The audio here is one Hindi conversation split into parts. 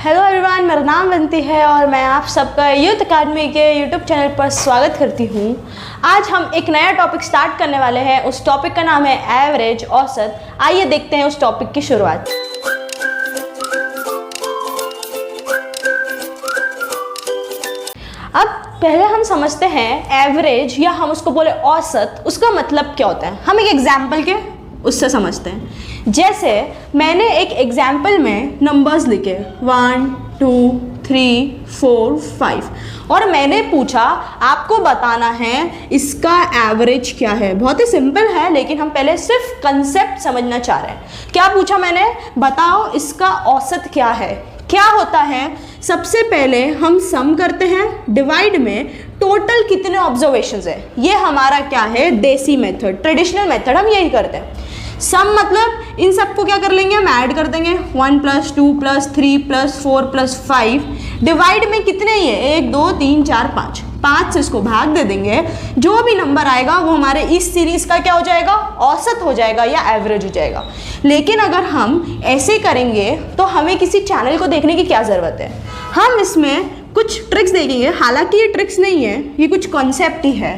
हेलो एवरीवन, मेरा नाम बंती है और मैं आप सबका यूथ अकेडमी के यूट्यूब चैनल पर स्वागत करती हूँ। आज हम एक नया टॉपिक स्टार्ट करने वाले हैं। उस टॉपिक का नाम है एवरेज, औसत। आइए देखते हैं उस टॉपिक की शुरुआत। अब पहले हम समझते हैं एवरेज या हम उसको बोले औसत, उसका मतलब क्या होता है। हम एक एग्जाम्पल के उससे समझते हैं। जैसे मैंने एक एग्जाम्पल में नंबर्स लिखे 1 2 3 4 5 और मैंने पूछा आपको बताना है इसका एवरेज क्या है। बहुत ही सिंपल है, लेकिन हम पहले सिर्फ कंसेप्ट समझना चाह रहे हैं। क्या पूछा मैंने? बताओ इसका औसत क्या है। क्या होता है? सबसे पहले हम सम करते हैं, डिवाइड में टोटल कितने ऑब्जर्वेशंस है। ये हमारा क्या है? देसी मेथड, ट्रेडिशनल मेथड, हम यही करते हैं। सम मतलब इन सबको क्या कर लेंगे? हम ऐड कर देंगे 1 + 2 + 3 + 4 + 5। डिवाइड में कितने ही है? 1 2 3 4 5। 5 से इसको भाग दे देंगे। जो भी नंबर आएगा वो हमारे इस सीरीज का क्या हो जाएगा? औसत हो जाएगा या एवरेज हो जाएगा। लेकिन अगर हम ऐसे करेंगे तो हमें किसी चैनल को देखने की क्या ज़रूरत है। हम इसमें कुछ ट्रिक्स देखेंगे। हालांकि ये ट्रिक्स नहीं है, ये कुछ कॉन्सेप्ट ही है।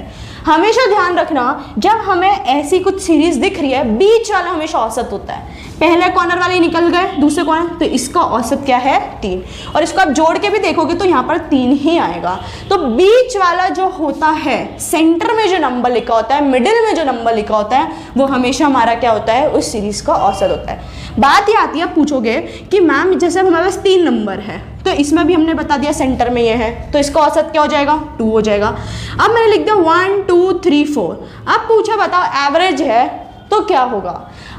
हमेशा ध्यान रखना, जब हमें ऐसी कुछ सीरीज दिख रही है, बीच वाला हमेशा औसत होता है। पहले कॉर्नर वाले निकल गए, दूसरे कॉर्नर, तो इसका औसत क्या है? 3। और इसको आप जोड़ के भी देखोगे तो यहाँ पर 3 ही आएगा। तो बीच वाला जो होता है, सेंटर में जो नंबर लिखा होता है, मिडिल में जो नंबर लिखा होता है, वो हमेशा हमारा क्या होता है? उस सीरीज का औसत होता है। बात ये आती है, आप पूछोगे कि मैम जैसे हमारे पास 3 नंबर है, तो इसमें भी हमने बता दिया सेंटर में ये है, तो इसका औसत क्या हो जाएगा? 2 हो जाएगा। अब मैंने लिख दिया 1 2 3 4। अब पूछा बताओ एवरेज है तो क्या होगा?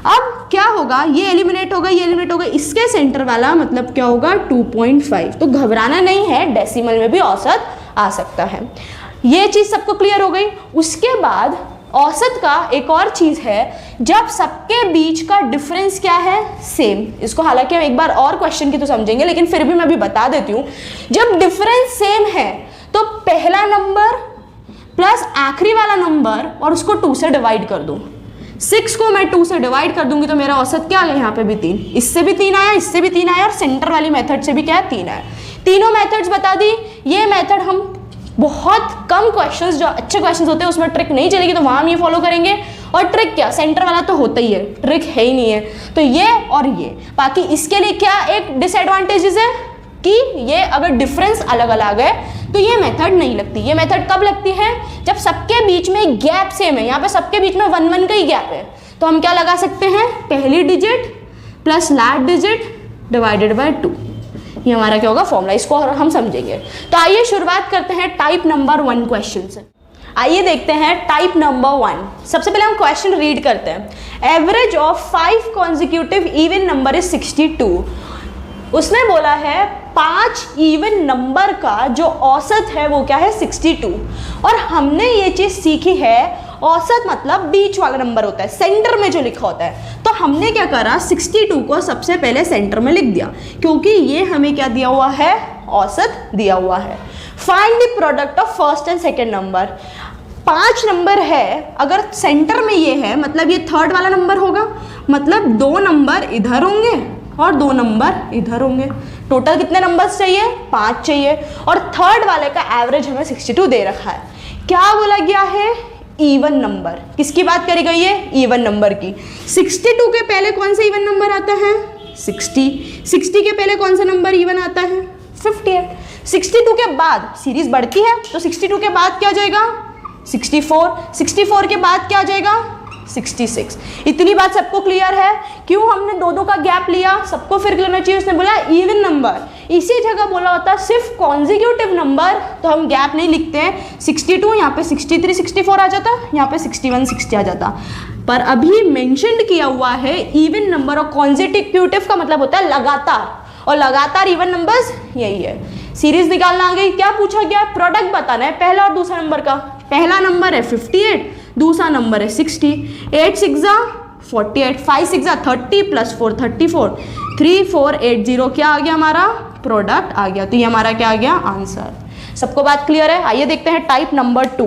अब क्या होगा? ये एलिमिनेट होगा, ये एलिमिनेट होगा, इसके सेंटर वाला मतलब क्या होगा? 2.5। तो घबराना नहीं है, डेसिमल में भी औसत आ सकता है। ये चीज़ सबको क्लियर हो गई। उसके बाद औसत का एक और चीज़ है, जब सबके बीच का डिफरेंस क्या है? सेम। इसको हालांकि हम एक बार और क्वेश्चन की तो समझेंगे, लेकिन फिर भी मैं अभी बता देती हूँ। जब डिफरेंस सेम है तो पहला नंबर प्लस आखिरी वाला नंबर और उसको 2 से डिवाइड कर दूँ। 6 को मैं 2 से डिवाइड कर दूंगी तो मेरा औसत क्या आ गया? यहाँ पे भी 3, इससे भी 3 आया, इससे भी 3 आया, और सेंटर वाली मेथड से भी क्या है? 3 आया। तीनों मेथड्स बता दी। ये मेथड हम बहुत कम क्वेश्चंस, जो अच्छे क्वेश्चंस होते हैं उसमें ट्रिक नहीं चलेगी, तो वहाँ हम ये फॉलो करेंगे। और ट्रिक क्या? सेंटर वाला तो होता ही है, ट्रिक है ही नहीं है। तो ये और ये, बाकी इसके लिए क्या एक डिसएडवांटेजेस है कि ये अगर डिफरेंस अलग अलग है तो ये मेथड नहीं लगती। ये मेथड कब लगती है? जब सबके बीच में गैप सेम है। यहाँ पे सबके बीच में 1 1 का ही गैप है, तो हम क्या लगा सकते हैं? पहली digit plus last digit divided by 2। ये हमारा क्या होगा? फॉर्मूला। इसको हम समझेंगे। तो आइए शुरुआत करते हैं टाइप नंबर 1 क्वेश्चन से। आइए देखते हैं टाइप नंबर 1। सबसे पहले हम क्वेश्चन रीड करते हैं। Average of 5 consecutive even number is 62। उसने बोला है 5 इवन नंबर का जो औसत है वो क्या है? 62। और हमने ये चीज़ सीखी है, औसत मतलब बीच वाला नंबर होता है, सेंटर में जो लिखा होता है। तो हमने क्या करा? 62 को सबसे पहले सेंटर में लिख दिया, क्योंकि ये हमें क्या दिया हुआ है? औसत दिया हुआ है। Find the product of first and second number. 5 number है, अगर सेंटर में ये है मतलब ये थर्ड वाला नंबर होगा, मतलब 2 नंबर इधर होंगे और 2 नंबर इधर होंगे। टोटल कितने नंबर्स चाहिए? 5 चाहिए। और थर्ड वाले का एवरेज हमें 62 दे रखा है। क्या बोला गया है? Even number. किसकी बात करी गई है? इवन नंबर की। 62 के पहले कौन सा इवन नंबर आता है? 60। 60 के पहले कौन सा नंबर इवन आता है? 58। 62 के बाद सीरीज बढ़ती है, तो 62 के बाद क्या आ जाएगा? 64। 64 के बाद क्या आ जाएगा? 66। इतनी बात सबको क्लियर है? क्यों हमने 2 का गैप लिया? सबको फिर लेना चाहिए। उसने बोला इवन नंबर, इसी जगह बोला होता सिर्फ कॉन्जिक्यूटिव नंबर, तो हम गैप नहीं लिखते हैं। 62 यहाँ पे 63 64 आ जाता, यहाँ पे 61 60 आ जाता। पर अभी मेंशन किया हुआ है इवन नंबर, और कॉन्जिक्यूटिव का मतलब होता है लगातार, और लगातार इवन नंबर्स यही है। सीरीज निकालना आ गई। क्या पूछा गया? प्रोडक्ट बताना है पहला और दूसरा नंबर का। पहला नंबर है 58, दूसरा नंबर है 60। 8 6 48, 5 6 30 + 4 34, 3480 क्या आ गया? हमारा प्रोडक्ट आ गया। तो ये हमारा क्या आ गया? आंसर। सबको बात क्लियर है? आइए देखते हैं टाइप नंबर 2।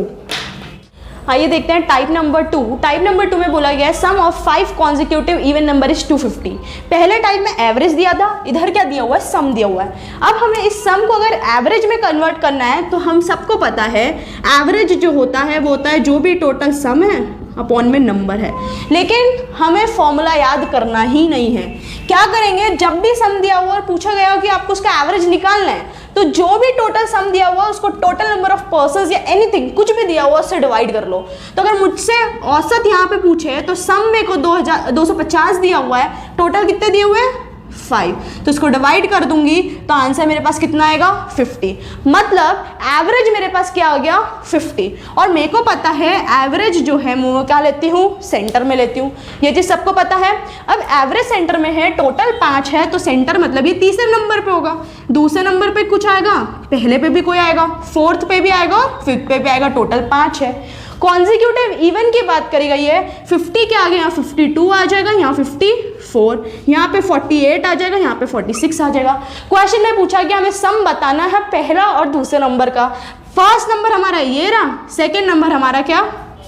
आइए देखते हैं टाइप नंबर 2। टाइप नंबर 2 में बोला गया है sum of 5 consecutive even number is 250। पहले टाइप में एवरेज दिया था, इधर क्या दिया हुआ है, सम दिया हुआ है। अब हमें इस सम को अगर एवरेज में कन्वर्ट करना है तो हम सबको पता है एवरेज जो होता है वो होता है जो भी टोटल सम है अपॉन में नंबर है, लेकिन हमें फॉर्मूला याद करना ही नहीं है। क्या करेंगे, जब भी सम दिया हुआ और पूछा गया हो कि आपको उसका एवरेज निकालना है तो जो भी टोटल सम दिया हुआ उसको टोटल नंबर ऑफ पर्सन्स या एनीथिंग कुछ भी दिया हुआ उससे डिवाइड कर लो। तो अगर मुझसे औसत यहाँ पे पूछे तो सम में को 250 दिया हुआ है, टोटल कितने दिए हुए हैं 5, तो इसको डिवाइड कर दूंगी तो आंसर मेरे पास कितना आएगा 50। मतलब एवरेज मेरे पास क्या हो गया 50। और मेरे को पता है एवरेज जो है मैं क्या लेती हूँ, सेंटर में लेती हूँ, ये चीज सबको पता है। अब एवरेज सेंटर में है, टोटल 5 है तो सेंटर मतलब ये तीसरे नंबर पे होगा, दूसरे नंबर पे कुछ आएगा, पहले पे भी कोई आएगा, फोर्थ पे भी आएगा, फिफ्थ पे भी आएगा, टोटल 5 है। कॉन्जिक्यूटिव इवन की बात करी गई है, 50 के आगे यहाँ 52 आ जाएगा, यहाँ 54, यहाँ पे 48 आ जाएगा, यहाँ पे 46 आ जाएगा। क्वेश्चन में पूछा कि हमें सम बताना है पहला और दूसरे नंबर का। फर्स्ट नंबर हमारा ये रहा, सेकेंड नंबर हमारा क्या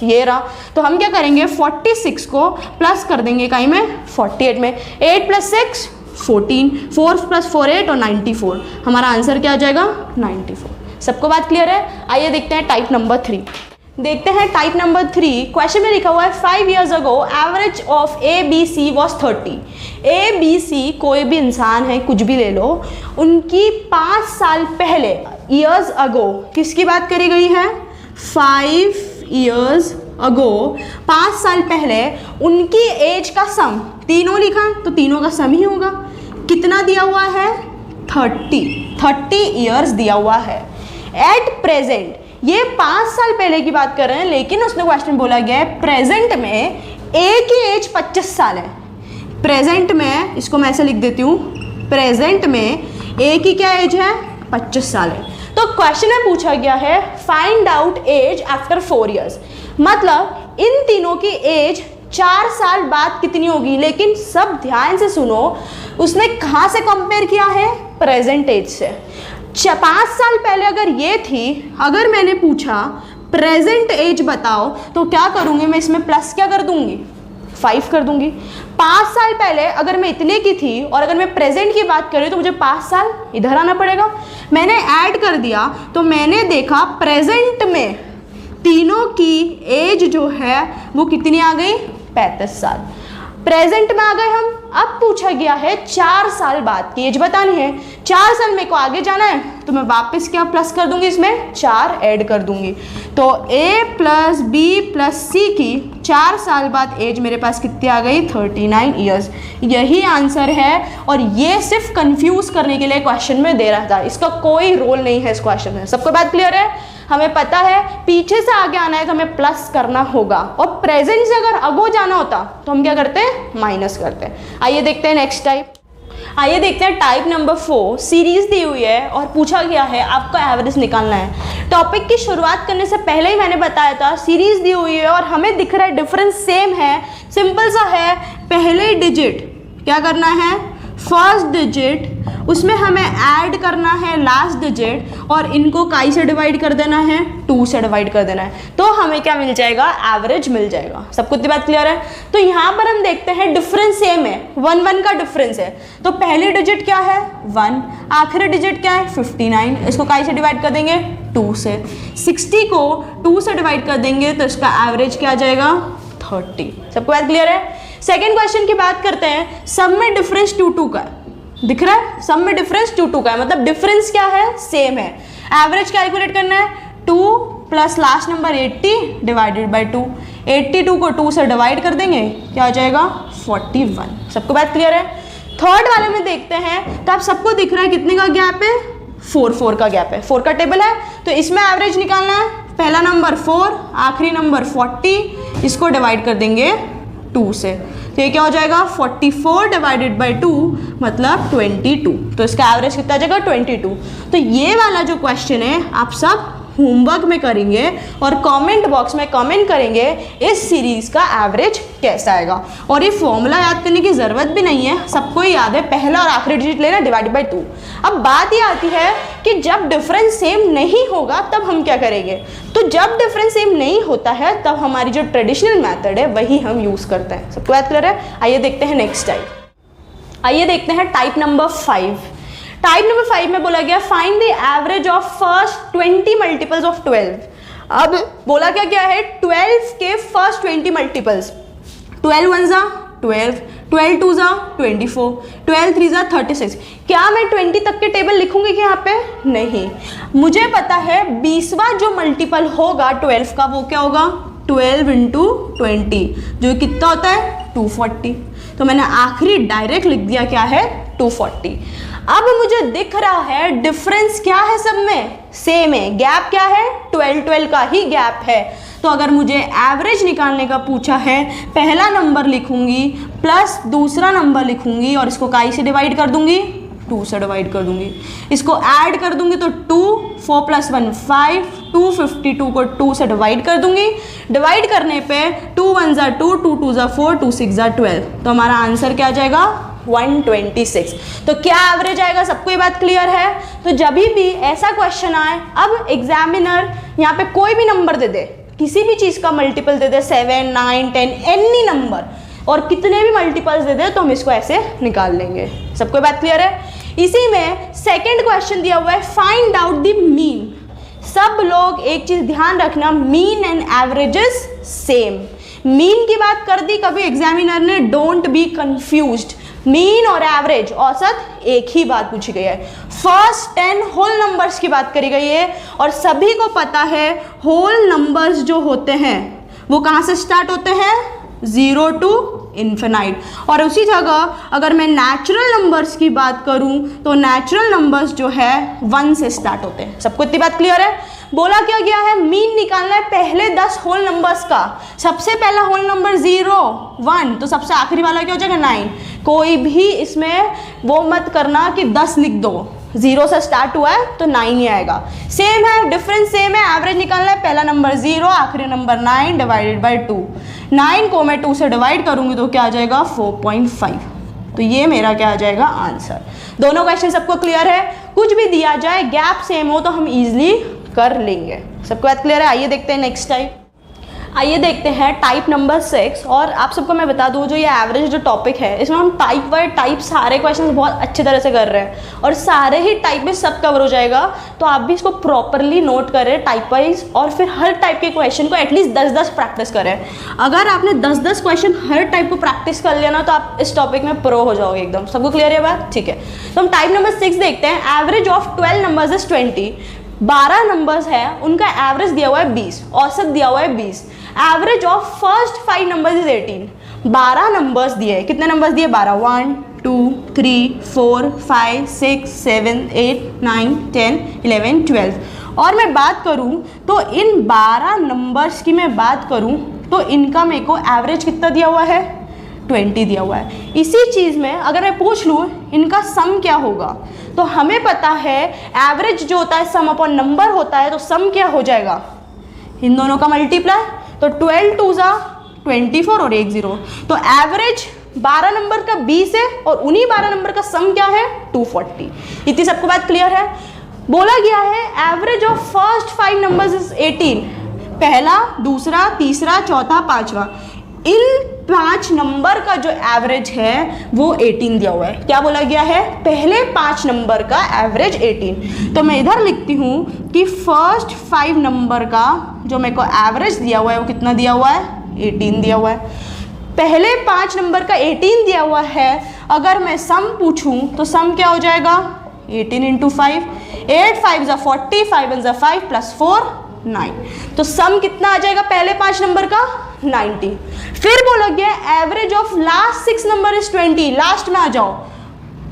ये रहा, तो हम क्या करेंगे 46 को प्लस कर देंगे इकाई में 48 में, 8 + 6 14, 4 + 4 8 और 94। हमारा आंसर क्या आ जाएगा 94। सबको बात क्लियर है। आइए देखते हैं टाइप नंबर 3। देखते हैं टाइप नंबर 3। क्वेश्चन में लिखा हुआ है 5 years ago average of ABC was 30। ABC कोई भी इंसान है, कुछ भी ले लो, उनकी 5 साल पहले years ago किसकी बात करी गई है 5 years ago, 5 साल पहले उनकी एज का सम, तीनों लिखा है तो तीनों का सम ही होगा। कितना दिया हुआ है 30 ईयर्स दिया हुआ है। एट प्रेजेंट ये 5 साल पहले की बात कर रहे हैं, लेकिन उसने क्वेश्चन बोला गया है प्रेजेंट में ए की एज 25 साल है। प्रेजेंट में इसको मैं ऐसे लिख देती हूँ, प्रेजेंट में ए की क्या एज है 25 साल है। तो क्वेश्चन में पूछा गया है find out age after 4 years, मतलब इन तीनों की एज 4 साल बाद कितनी होगी। लेकिन सब ध्यान से सुनो, उसने कहाँ से कंपेयर किया है प्रेजेंट एज से। 5 साल पहले अगर ये थी, अगर मैंने पूछा प्रेजेंट एज बताओ तो क्या करूँगी मैं, इसमें प्लस क्या कर दूंगी 5 कर दूंगी। 5 साल पहले अगर मैं इतने की थी और अगर मैं प्रेजेंट की बात करूँ तो मुझे 5 साल इधर आना पड़ेगा। मैंने ऐड कर दिया तो मैंने देखा प्रेजेंट में तीनों की एज जो है वो कितनी आ गई 35 साल। प्रेजेंट में आ गए हम। अब पूछा गया है 4 साल बाद की एज बतानी है। 4 साल मेरे को आगे जाना है तो मैं वापस क्या प्लस कर दूंगी, इसमें 4 ऐड कर दूंगी। तो A + B + C की 4 साल बाद एज मेरे पास कितनी आ गई 39 ईयर्स। यही आंसर है और ये सिर्फ कंफ्यूज करने के लिए क्वेश्चन में दे रहा था, इसका कोई रोल नहीं है इस क्वेश्चन में। सबको बात क्लियर है। हमें पता है पीछे से आगे आना है तो हमें प्लस करना होगा, और प्रेजेंट से अगर अगो जाना होता तो हम क्या करते हैं माइनस करते हैं। आइए देखते हैं नेक्स्ट टाइप। आइए देखते हैं टाइप नंबर 4। सीरीज दी हुई है और पूछा गया है आपको एवरेज निकालना है। टॉपिक की शुरुआत करने से पहले ही मैंने बताया था सीरीज दी हुई है और हमें दिख रहा है डिफरेंस सेम है, सिंपल सा है। पहले डिजिट क्या करना है, फर्स्ट डिजिट, उसमें हमें ऐड करना है लास्ट डिजिट और इनको काई से डिवाइड कर देना है 2 से डिवाइड कर देना है, तो हमें क्या मिल जाएगा एवरेज मिल जाएगा। सबको इतनी बात क्लियर है। तो यहाँ पर हम देखते हैं डिफरेंस सेम है, 1 1 का डिफरेंस है। तो पहली डिजिट क्या है 1, आखिरी डिजिट क्या है 59, इसको काई से डिवाइड कर देंगे 2 से। 60 को 2 से डिवाइड कर देंगे तो इसका एवरेज क्या आ जाएगा 30। सबको बात क्लियर है। सेकेंड क्वेश्चन की बात करते हैं। सब में डिफरेंस 2 2 का है, दिख रहा है, सब में डिफरेंस 2 2 का है, मतलब डिफरेंस क्या है सेम है। एवरेज कैलकुलेट करना है 2 + लास्ट नंबर 80 / 2। 82 को 2 से डिवाइड कर देंगे, क्या आ जाएगा 41। सबको बात क्लियर है। थर्ड वाले में देखते हैं तो आप सबको दिख रहा है कितने का गैप है 4 4 का गैप है, 4 का टेबल है तो इसमें एवरेज निकालना है। पहला नंबर 4, आखिरी नंबर 40, इसको डिवाइड कर देंगे 2 से, तो ये क्या हो जाएगा 44 / 2 मतलब 22। तो इसका एवरेज कितना आ जाएगा 22। तो ये वाला जो क्वेश्चन है आप सब होमवर्क में करेंगे और कमेंट बॉक्स में कमेंट करेंगे इस सीरीज़ का एवरेज कैसा आएगा। और ये फॉर्मूला याद करने की ज़रूरत भी नहीं है, सबको ही याद है, पहला और आखिरी डिजिट लेना डिवाइडेड बाय 2। अब बात ये आती है कि जब डिफरेंस सेम नहीं होगा तब हम क्या करेंगे। तो जब डिफरेंस सेम नहीं होता है तब हमारी जो ट्रेडिशनल मेथड है वही हम यूज़ करते हैं। सबको याद क्लियर है। आइए देखते हैं नेक्स्ट टाइप। आइए देखते हैं टाइप नंबर 5। टाइप नंबर 5 में बोला गया find the average of first 20 multiples of 12। अब बोला क्या क्या है, 12 के फर्स्ट 20 मल्टीपल्स। 12 1 जा 12, 12 2 जा 24, 12 3 जा 36। क्या मैं 20 तक के टेबल लिखूंगी कि यहाँ पे? नहीं, मुझे पता है 20वां जो मल्टीपल होगा 12 का वो क्या होगा, 12 इंटू 20 जो कितना होता है 240। तो मैंने आखिरी डायरेक्ट लिख दिया क्या है 240। अब मुझे दिख रहा है डिफरेंस क्या है, सब में सेम है, गैप क्या है 12 का ही गैप है। तो अगर मुझे एवरेज निकालने का पूछा है, पहला नंबर लिखूंगी प्लस दूसरा नंबर लिखूंगी और इसको काई से डिवाइड कर दूंगी, 2 से डिवाइड कर दूंगी, इसको ऐड कर दूंगी तो 2, 4 + 1 5, 252 को 2 से डिवाइड कर दूंगी। डिवाइड करने पे 2 1 जा 2, 2 2 जा 4, 2 6 जा 12। तो हमारा आंसर क्या आ जाएगा 126। तो क्या एवरेज आएगा, सबको ये बात क्लियर है। तो जब भी ऐसा क्वेश्चन आए, अब एग्जामिनर यहाँ पे कोई भी नंबर दे दे, किसी भी चीज़ का मल्टीपल दे दे 7 9 10 एनी नंबर, और कितने भी मल्टीपल्स दे दे तो हम इसको ऐसे निकाल लेंगे। सबको बात क्लियर है। इसी में सेकंड क्वेश्चन दिया हुआ है फाइंड आउट द मीन। सब लोग एक चीज ध्यान रखना, mean and averages same. Mean की बात कर दी कभी एग्जामिनर ने, डोंट बी कंफ्यूज्ड। मीन और एवरेज औसत एक ही बात पूछी गई है। फर्स्ट 10 होल नंबर्स की बात करी गई है और सभी को पता है होल नंबर्स जो होते हैं वो कहाँ से स्टार्ट होते हैं, 0 to इन्फिनाइट। और उसी जगह अगर मैं नेचुरल नंबर्स की बात करूं तो नेचुरल नंबर्स जो है 1 से स्टार्ट होते हैं। सबको इतनी बात क्लियर है। बोला क्या गया है, मीन निकालना है पहले 10 होल नंबर्स का। सबसे पहला होल नंबर 0 1, तो सबसे आखिरी वाला क्या हो जाएगा 9। कोई भी इसमें वो मत करना कि 10 लिख दो, 0 से स्टार्ट हुआ है तो 9 ही आएगा। सेम है, डिफरेंस सेम है। एवरेज निकालना है, पहला नंबर 0, आखिरी नंबर 9 डिवाइडेड बाय 2। 9 को मैं 2 से डिवाइड करूंगी तो क्या आ जाएगा 4.5। तो ये मेरा क्या आ जाएगा आंसर। दोनों क्वेश्चन सबको क्लियर है। कुछ भी दिया जाए गैप सेम हो तो हम इजीली कर लेंगे। सबको बात क्लियर है। आइए देखते हैं नेक्स्ट टाइप। आइए देखते हैं टाइप नंबर 6। और आप सबको मैं बता दूं जो ये एवरेज जो टॉपिक है इसमें हम टाइप बाय टाइप सारे क्वेश्चंस बहुत अच्छी तरह से कर रहे हैं और सारे ही टाइप में सब कवर हो जाएगा। तो आप भी इसको प्रॉपरली नोट करें टाइप वाइज और फिर हर टाइप के क्वेश्चन को एटलीस्ट 10-10 प्रैक्टिस करें। अगर आपने 10-10 क्वेश्चन हर टाइप को प्रैक्टिस कर लिया ना तो आप इस टॉपिक में प्रो हो जाओगे एकदम। सबको क्लियर है बात, ठीक है। तो हम टाइप नंबर 6 देखते हैं। Average of 12 numbers is 20। 12 numbers है, उनका एवरेज दिया हुआ है 20, औसत दिया हुआ है 20। Average of first 5 numbers is 18। 12 numbers दिए, कितने नंबर्स दिए 12, 1 2 3 4 5 6 7 8 9 10 11 12। और मैं बात करूं तो इन 12 नंबर्स की मैं बात करूं तो इनका मेरे को एवरेज कितना दिया हुआ है 20 दिया हुआ है। इसी चीज़ में अगर मैं पूछ लूँ इनका सम क्या होगा तो हमें पता है एवरेज जो होता है सम अपॉन नंबर होता है। तो सम क्या हो जाएगा, इन दोनों का मल्टीप्लाई, तो 12 2 जा 24 और 1 0। तो एवरेज 12 नंबर का 20 है और उन्हीं 12 नंबर का सम क्या है 240। इतनी सबको बात क्लियर है। बोला गया है average of first 5 numbers is 18। पहला, दूसरा, तीसरा, चौथा, पांचवा, इन 5 नंबर का जो एवरेज है वो 18 दिया हुआ है। क्या बोला गया है, पहले 5 नंबर का एवरेज 18। तो मैं इधर लिखती हूँ कि फर्स्ट 5 नंबर का जो मेरे को एवरेज दिया हुआ है वो कितना दिया हुआ है 18 दिया हुआ है। पहले 5 नंबर का 18 दिया हुआ है। अगर मैं सम पूछूं तो सम क्या हो जाएगा 18 इंटू 5, 8 5 जा 40, 5 1 जा 5 प्लस 4 9। तो सम कितना आ जाएगा पहले 5 नंबर का 90। फिर बोला गया average of last 6 number is 20। Last में आ जाओ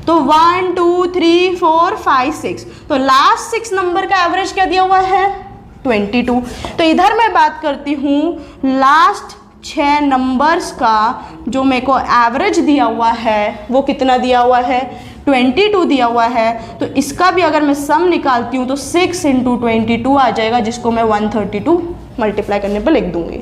तो 1 2 3 4 5 6। तो लास्ट 6 नंबर का एवरेज क्या दिया हुआ है 22। तो इधर मैं बात करती हूँ लास्ट 6 नंबर्स का जो मेरे को एवरेज दिया हुआ है वो कितना दिया हुआ है 22 दिया हुआ है, तो इसका भी अगर मैं सम निकालती हूँ तो 6 × 22 आ जाएगा, जिसको मैं 132 मल्टीप्लाई करने पर लिख दूंगी।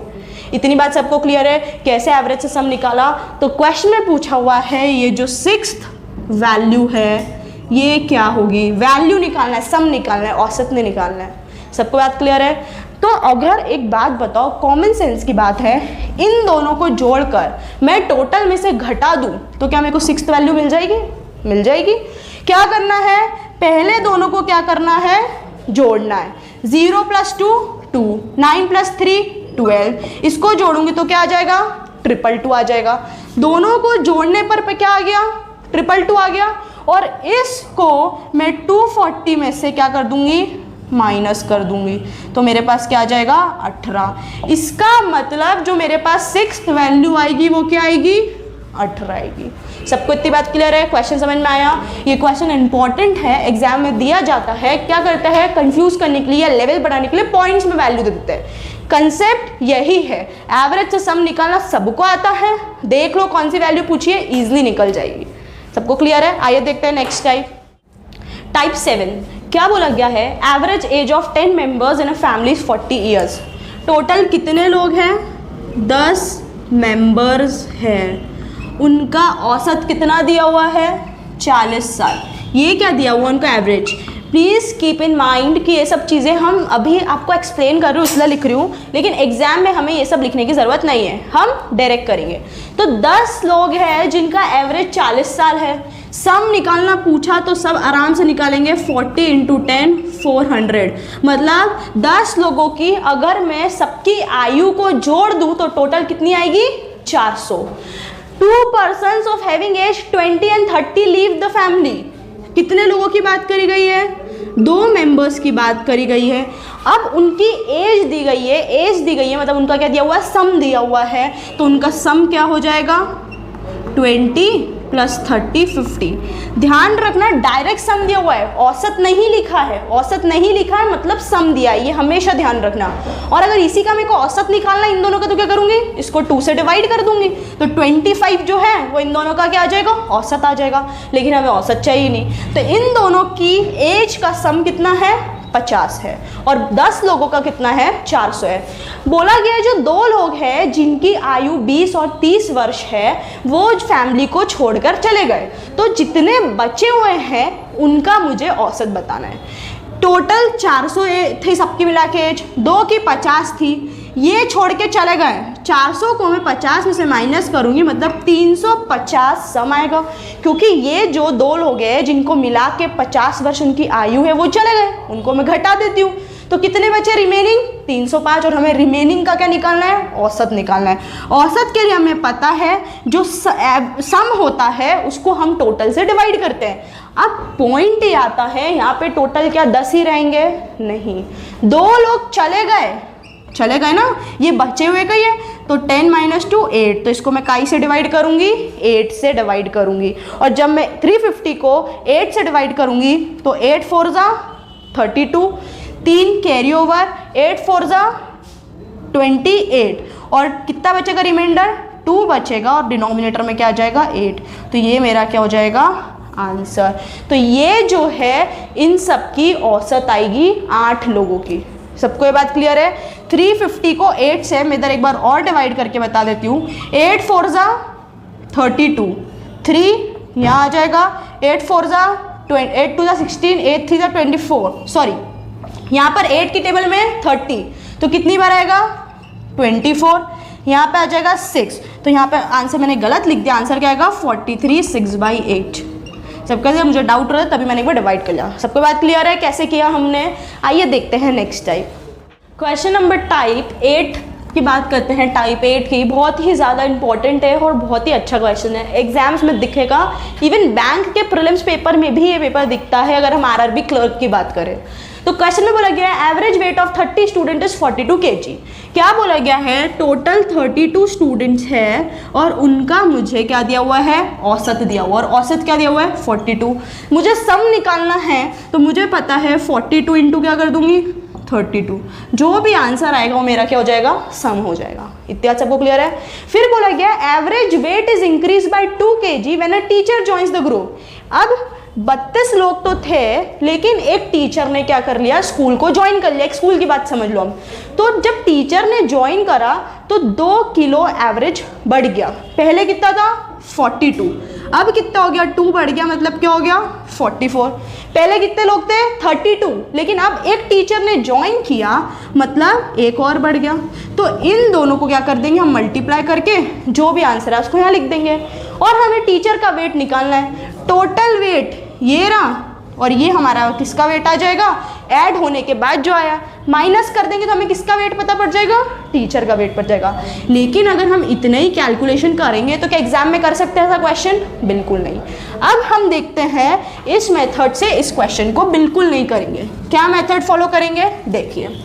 इतनी बात सबको क्लियर है? कैसे एवरेज से सम निकाला? तो क्वेश्चन में पूछा हुआ है ये जो 6th वैल्यू है ये क्या होगी, वैल्यू निकालना है, सम निकालना है, औसत नहीं निकालना है। सबको बात क्लियर है? तो अगर एक बात बताओ, कॉमन सेंस की बात है, इन दोनों को जोड़कर मैं टोटल में से घटा दूं तो क्या मेरे को 6th वैल्यू मिल जाएगी? मिल जाएगी। क्या करना है? पहले दोनों को क्या करना है? जोड़ना है। 0 + 2 2, 9 + 3 12, इसको जोड़ूंगी तो क्या आ जाएगा? 222 आ जाएगा। दोनों को जोड़ने पर क्या आ गया? 222 आ गया। और इसको मैं 240 में से क्या कर दूंगी? माइनस कर दूंगी, तो मेरे पास क्या आ जाएगा? 18। इसका मतलब जो मेरे पास 6th वैल्यू आएगी वो क्या आएगी? 18 आएगी। सबको इतनी बात क्लियर है? क्वेश्चन समझ में आया? ये क्वेश्चन इंपॉर्टेंट है, एग्जाम में दिया जाता है। क्या करता है? कंफ्यूज करने के लिए या लेवल बढ़ाने के लिए पॉइंट्स में वैल्यू दे देते हैं। कंसेप्ट यही है। एवरेज से सम निकालना सबको आता है, देख लो कौन सी वैल्यू पूछी है, ईजिली निकल जाएगी। सबको क्लियर है? आइए देखते हैं नेक्स्ट टाइप 7। क्या बोला गया है? Average age of 10 members in a family is 40 years. Total कितने लोग हैं? 10 मेंबर्स हैं। उनका औसत कितना दिया हुआ है? 40 साल। ये क्या दिया हुआ उनका average? Please keep in mind कि ये सब चीज़ें हम अभी आपको एक्सप्लेन कर रही हूँ इसलिए लिख रही हूँ, लेकिन एग्जाम में हमें ये सब लिखने की ज़रूरत नहीं है, हम डायरेक्ट करेंगे। तो 10 लोग हैं जिनका एवरेज 40 साल है। सम निकालना पूछा तो सब आराम से निकालेंगे। 40 × 10 400, मतलब 10 लोगों की अगर मैं सबकी आयु को जोड़ दूँ तो टोटल कितनी आएगी? 400। 2 persons of having age 20 and 30 leave the family। कितने लोगों की बात करी गई है? 2 मेंबर्स की बात करी गई है। अब उनकी एज दी गई है, एज दी गई है मतलब उनका क्या दिया हुआ है? सम दिया हुआ है। तो उनका सम क्या हो जाएगा? 20 + 30 50। ध्यान रखना डायरेक्ट सम दिया हुआ है, औसत नहीं लिखा है। औसत नहीं लिखा है मतलब सम दिया है, ये हमेशा ध्यान रखना। और अगर इसी का मेरे को औसत निकालना इन दोनों का तो क्या करूंगी? इसको 2 से डिवाइड कर दूंगी, तो 25 जो है वो इन दोनों का क्या आ जाएगा? औसत आ जाएगा। लेकिन हमें औसत चाहिए नहीं, तो इन दोनों की एज का सम कितना है? 50 है। और 10 लोगों का कितना है? 400 है। बोला गया जो 2 लोग हैं जिनकी आयु 20 और 30 वर्ष है वो फैमिली को छोड़कर चले गए, तो जितने बचे हुए हैं उनका मुझे औसत बताना है। टोटल 400 थी सबकी मिला के एज, 2 की 50 थी, ये छोड़ के चले गए। 400 को मैं 50 में से माइनस करूंगी, मतलब 350 सम आएगा, क्योंकि ये जो 2 लोग हैं जिनको मिला के 50 वर्ष उनकी आयु है वो चले गए, उनको मैं घटा देती हूँ। तो कितने बचे रिमेनिंग? 305। और हमें रिमेनिंग का क्या निकालना है? औसत निकालना है। औसत के लिए हमें पता है जो सम होता है उसको हम टोटल से डिवाइड करते हैं। अब पॉइंट ये आता है, यहाँ पे टोटल क्या 10 ही रहेंगे? नहीं, 2 लोग चले गए ना, ये बचे हुए का ही है, तो 10 - 2 8, तो इसको मैं काई से डिवाइड करूंगी? 8 से डिवाइड करूंगी। और जब मैं 350 को 8 से डिवाइड करूंगी तो 8 4 ज़ा 32, 3 कैरी ओवर, 8 4 ज़ा 28, और कितना बचेगा रिमाइंडर? 2 बचेगा, और डिनोमिनेटर में क्या आ जाएगा? 8। तो ये मेरा क्या हो जाएगा? आंसर। तो ये जो है इन सब की औसत आएगी 8 लोगों की। सबको ये बात क्लियर है? 350 को 8 से मैं इधर एक बार और डिवाइड करके बता देती हूँ। 8 4 ज़ा 32, 3 यहाँ आ जाएगा, 8 4 ज़ा 8 2 ज़ा 16, 8 3 ज़ा 24, सॉरी यहाँ पर 8 की टेबल में 30, तो कितनी बार आएगा? 24। यहाँ पे आ जाएगा 6, तो यहाँ पे आंसर मैंने गलत लिख दिया, आंसर क्या आएगा? 43 6/8। सबका जब मुझे डाउट रहा तभी मैंने एक बार डिवाइड कर लिया। सबको बात क्लियर है कैसे किया हमने? आइए देखते हैं next type. Question number type 8 की बात करते हैं। टाइप 8 की बहुत ही ज़्यादा इंपॉर्टेंट है और बहुत ही अच्छा क्वेश्चन है, एग्जाम्स में दिखेगा, इवन बैंक के प्रीलिम्स पेपर में भी ये पेपर दिखता है अगर हम आरआरबी क्लर्क की बात करें। तो क्वेश्चन में बोला गया है average weight of 30 student is 42 kg। क्या बोला गया है? टोटल 32 स्टूडेंट्स है और उनका मुझे क्या दिया हुआ है? औसत दिया हुआ, और औसत क्या दिया हुआ है? 42। मुझे सम निकालना है तो मुझे पता है 42 इंटू क्या कर दूंगी? 32। जो भी आंसर आएगा वो मेरा क्या हो जाएगा? सम हो जाएगा। इत्यादि सबको क्लियर है? फिर बोला गया average weight is increase by 2 kg when a teacher joins the group. अब 32 लोग तो थे, लेकिन एक टीचर ने क्या कर लिया, स्कूल को ज्वाइन कर लिया। एक स्कूल की बात समझ लो हम। तो जब टीचर ने ज्वाइन करा तो 2 किलो एवरेज बढ़ गया। पहले कितना था 42, अब कितना हो गया 2 बढ़ गया, मतलब क्या हो गया 44। पहले कितने लोग थे 32, लेकिन अब एक टीचर ने ज्वाइन किया, मतलब एक और बढ़ गया। तो इन दोनों को क्या कर देंगे हम, मल्टीप्लाई करके जो भी आंसर है उसको यहाँ लिख देंगे। और हमें टीचर का वेट निकालना है। टोटल वेट ये रहा, और ये हमारा किसका वेट आ जाएगा, ऐड होने के बाद जो आया, माइनस कर देंगे तो हमें किसका वेट पता पड़ जाएगा, टीचर का वेट पड़ जाएगा। लेकिन अगर हम इतने ही कैलकुलेशन करेंगे तो क्या एग्जाम में कर सकते हैं ऐसा क्वेश्चन, बिल्कुल नहीं। अब हम देखते हैं इस मेथड से इस क्वेश्चन को बिल्कुल नहीं करेंगे। क्या मेथड फॉलो करेंगे, देखिए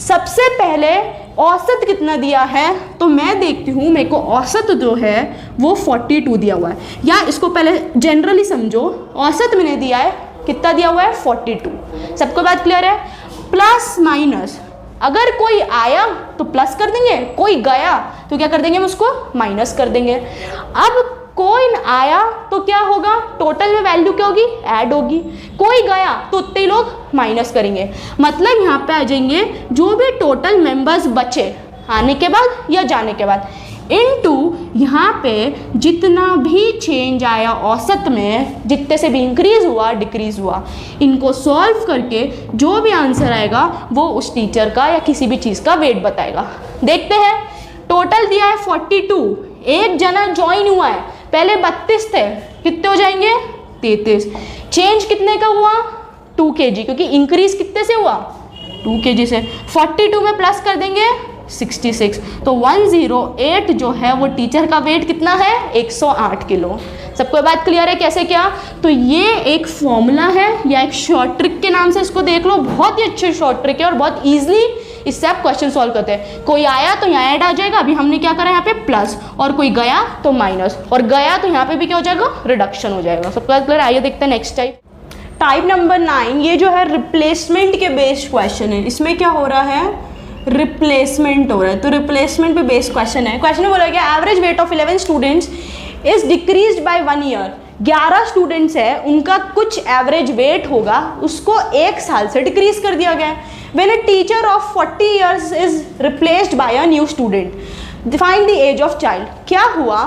सबसे पहले औसत कितना दिया है, तो मैं देखती हूँ मेरे को औसत जो है वो 42 दिया हुआ है, या इसको पहले जनरली समझो, औसत मैंने दिया है, कितना दिया हुआ है 42। सबको बात क्लियर है। प्लस माइनस, अगर कोई आया तो प्लस कर देंगे, कोई गया तो क्या कर देंगे हम उसको माइनस कर देंगे। अब कोई आया तो क्या होगा, टोटल में वैल्यू क्या होगी, ऐड होगी। कोई गया तो उतने लोग माइनस करेंगे, मतलब यहाँ पे आ जाएंगे जो भी टोटल मेंबर्स बचे आने के बाद या जाने के बाद, इनटू यहाँ पे जितना भी चेंज आया औसत में, जितने से भी इंक्रीज हुआ डिक्रीज हुआ, इनको सॉल्व करके जो भी आंसर आएगा वो उस टीचर का या किसी भी चीज़ का वेट बताएगा। देखते हैं, टोटल दिया है 42, एक जना ज्वाइन हुआ है, पहले 32 थे, कितने हो जाएंगे 33। चेंज कितने का हुआ 2 kg, क्योंकि इंक्रीज कितने से हुआ 2 kg से। 42 में प्लस कर देंगे 66, तो 108 जो है वो टीचर का वेट कितना है 108 किलो। सबको बात क्लियर है कैसे क्या। तो ये एक फॉर्मूला है या एक शॉर्ट ट्रिक के नाम से इसको देख लो, बहुत ही अच्छी शॉर्ट ट्रिक है और बहुत ईजिली इससे आप क्वेश्चन सॉल्व करते हैं। कोई आया तो यहाँ ऐड आ जाएगा, अभी हमने क्या करा यहाँ पे प्लस, और कोई गया तो माइनस, और गया तो यहाँ पे भी क्या हो जाएगा रिडक्शन हो जाएगा। सबको बात क्लियर। आइए देखते हैं नेक्स्ट टाइप नंबर 9। ये जो है रिप्लेसमेंट के बेस्ड क्वेश्चन है। इसमें क्या हो रहा है, रिप्लेसमेंट हो रहा है। तो रिप्लेसमेंट पे बेस्ड क्वेश्चन है। क्वेश्चन में बोला गया average weight of 11 students is decreased bye 1 year. 11 students है, उनका कुछ एवरेज वेट होगा, उसको 1 साल से डिक्रीज कर दिया गया है। When a teacher of 40 years is replaced by a new student, define the age of child. क्या हुआ,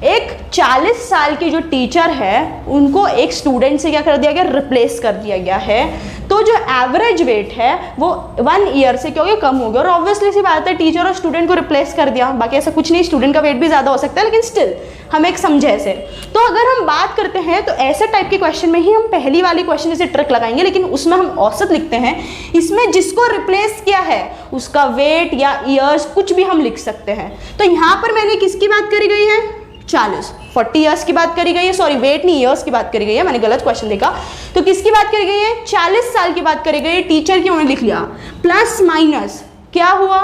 एक 40 साल की जो टीचर है उनको एक स्टूडेंट से क्या कर दिया गया, रिप्लेस कर दिया गया है। तो जो एवरेज वेट है वो 1 ईयर से क्योंकि कम हो गया, और ऑब्वियसली सी बात है टीचर और स्टूडेंट को रिप्लेस कर दिया, बाकी ऐसा कुछ नहीं, स्टूडेंट का वेट भी ज़्यादा हो सकता है, लेकिन स्टिल हम एक समझे ऐसे। तो अगर हम बात करते हैं तो ऐसे टाइप के क्वेश्चन में ही हम पहली वाली क्वेश्चन जैसे ट्रिक लगाएंगे, लेकिन उसमें हम औसत लिखते हैं। इसमें जिसको रिप्लेस किया है उसका वेट या ईयर्स कुछ भी हम लिख सकते हैं। तो यहाँ पर मैंने किसकी बात करी गई है 40 ईयर्स की बात करी गई है, सॉरी वेट नहीं ईयर्स की बात करी गई है, मैंने गलत क्वेश्चन देखा। तो किसकी बात करी गई है 40 साल की बात करी गई है, टीचर की उन्होंने लिख लिया। प्लस माइनस क्या हुआ,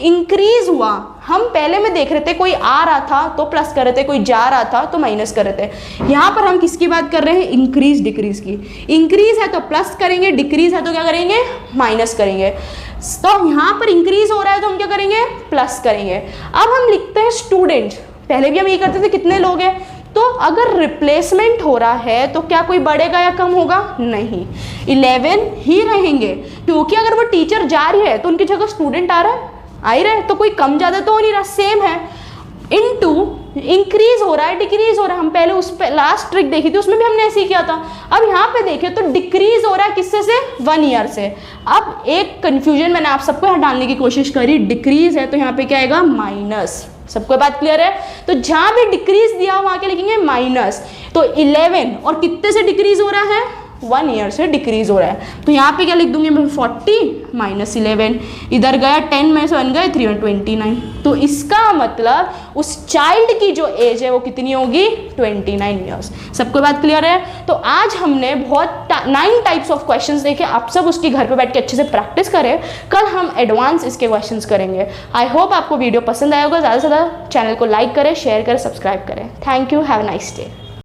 इंक्रीज हुआ। हम पहले में देख रहे थे कोई आ रहा था तो प्लस कर रहे थे, कोई जा रहा था तो माइनस कर रहे थे। यहाँ पर हम किसकी बात कर रहे हैं, इंक्रीज डिक्रीज की। इंक्रीज है तो प्लस करेंगे, डिक्रीज है तो क्या करेंगे माइनस करेंगे। तो यहाँ पर इंक्रीज हो रहा है तो हम क्या करेंगे प्लस करेंगे। अब हम लिखते हैं स्टूडेंट, पहले भी हम ये करते थे कितने लोग हैं, तो अगर रिप्लेसमेंट हो रहा है तो क्या कोई बढ़ेगा या कम होगा, नहीं 11 ही रहेंगे, क्योंकि अगर वो टीचर जा रही है तो उनकी जगह स्टूडेंट आ रहा है, आ ही रहा है, तो कोई कम ज़्यादा तो हो नहीं रहा, सेम है। इनटू इंक्रीज हो रहा है डिक्रीज हो रहा है, हम पहले उस पे लास्ट ट्रिक देखी थी उसमें भी हमने ऐसे ही किया था। अब यहाँ पे देखिए तो डिक्रीज हो रहा है किससे से 1 ईयर से। अब एक कंफ्यूजन मैंने आप सबको यहाँ डालने की कोशिश करी, डिक्रीज है तो यहाँ पे क्या आएगा माइनस। सबको बात क्लियर है। तो जहाँ भी डिक्रीज दिया वहाँ के लिखेंगे माइनस। तो 11 और कितने से डिक्रीज हो रहा है 1 ईयर से डिक्रीज हो रहा है, तो यहाँ पे क्या लिख दूंगी मैं 40 माइनस 11, इधर गया 10 में से 1 गए 3 और 29। तो इसका मतलब उस चाइल्ड की जो एज है वो कितनी होगी 29 ईयर्स। सबको बात क्लियर है। तो आज हमने बहुत 9 टाइप्स ऑफ क्वेश्चंस देखे, आप सब उसकी घर पे बैठ के अच्छे से प्रैक्टिस करें, कल हम एडवांस इसके क्वेश्चंस करेंगे। आई होप आपको वीडियो पसंद आया होगा। ज़्यादा से ज़्यादा चैनल को लाइक करें, शेयर करें, सब्सक्राइब करें। Thank you, have a nice day.